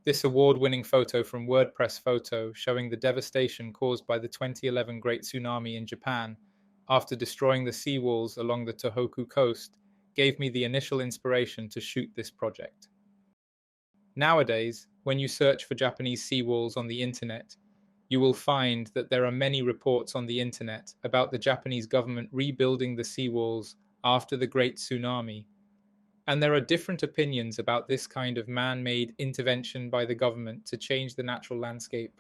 This award-winning photo from WordPress Photo showing the devastation caused by the 2011 Great Tsunami in Japan after destroying the seawalls along the Tohoku coast gave me the initial inspiration to shoot this project. Nowadays, when you search for Japanese seawalls on the internet, you will find that there are many reports on the internet about the Japanese government rebuilding the seawalls after the Great Tsunami. And there are different opinions about this kind of man-made intervention by the government to change the natural landscape.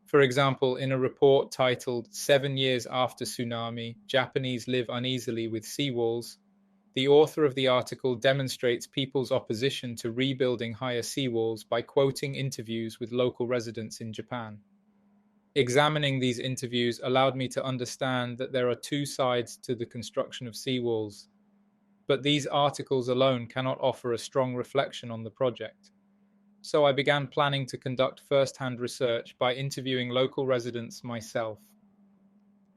For example, in a report titled 7 Years After Tsunami, Japanese Live Uneasily with Seawalls, the author of the article demonstrates people's opposition to rebuilding higher seawalls by quoting interviews with local residents in Japan. Examining these interviews allowed me to understand that there are two sides to the construction of seawalls, but these articles alone cannot offer a strong reflection on the project. So I began planning to conduct first-hand research by interviewing local residents myself.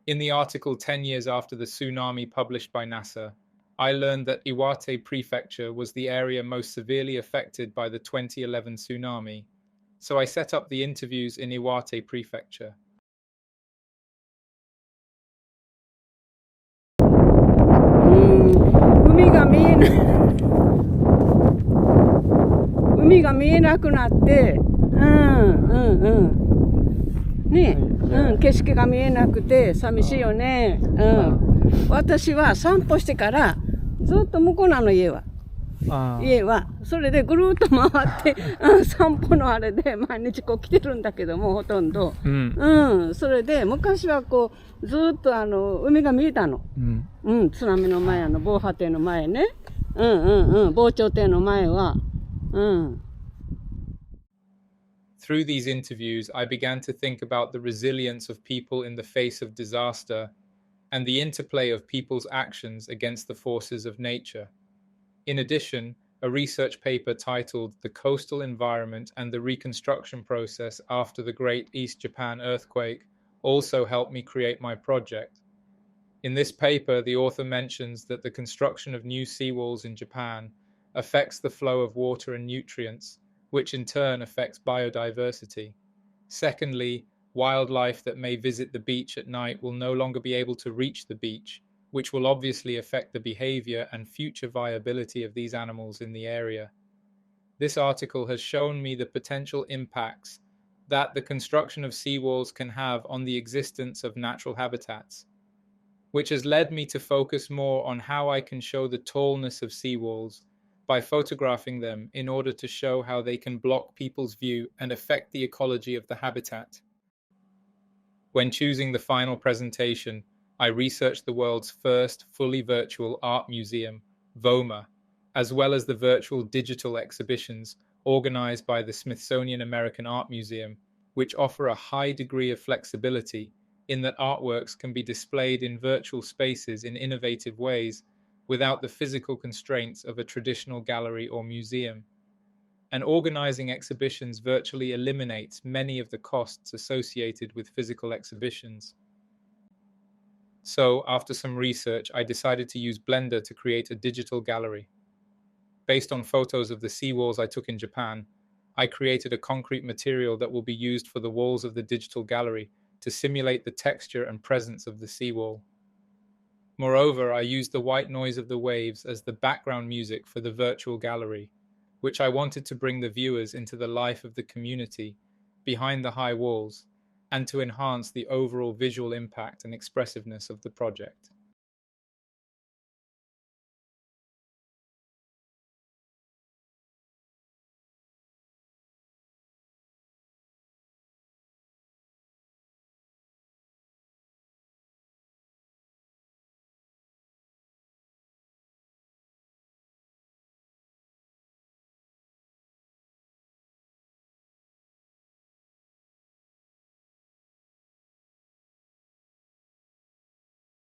In the article 10 years after the tsunami published by NASA, I learned that Iwate Prefecture was the area most severely affected by the 2011 tsunami, so I set up the interviews in Iwate Prefecture. 海が見えない海が見えなくなってね、景色が見えなくて寂しいよね。私は散歩してからずっと向こうなの家は。それでぐるっと回って散歩のあれで毎日こう来てるんだけどもほとんど、それで昔はこうずっと海が見えたの、津波の前防波堤の前ね、防潮堤の前は、Through these interviews, I began to think about the resilience of people in the face of disaster and the interplay of people's actions against the forces of nature. In addition, a research paper titled The Coastal Environment and the Reconstruction Process After the Great East Japan Earthquake also helped me create my project. In this paper, the author mentions that the construction of new seawalls in Japan affects the flow of water and nutrients, which in turn affects biodiversity. Secondly, wildlife that may visit the beach at night will no longer be able to reach the beach, which will obviously affect the behavior and future viability of these animals in the area. This article has shown me the potential impacts that the construction of seawalls can have on the existence of natural habitats, which has led me to focus more on how I can show the tallness of seawalls by photographing them in order to show how they can block people's view and affect the ecology of the habitat. When choosing the final presentation, I researched the world's first fully virtual art museum, VOMA, as well as the virtual digital exhibitions organized by the Smithsonian American Art Museum, which offer a high degree of flexibility in that artworks can be displayed in virtual spaces in innovative ways without the physical constraints of a traditional gallery or museum. And organizing exhibitions virtually eliminates many of the costs associated with physical exhibitions. So, after some research, I decided to use Blender to create a digital gallery. Based on photos of the seawalls I took in Japan, I created a concrete material that will be used for the walls of the digital gallery to simulate the texture and presence of the seawall. Moreover, I used the white noise of the waves as the background music for the virtual gallery, which I wanted to bring the viewers into the life of the community behind the high walls and to enhance the overall visual impact and expressiveness of the project.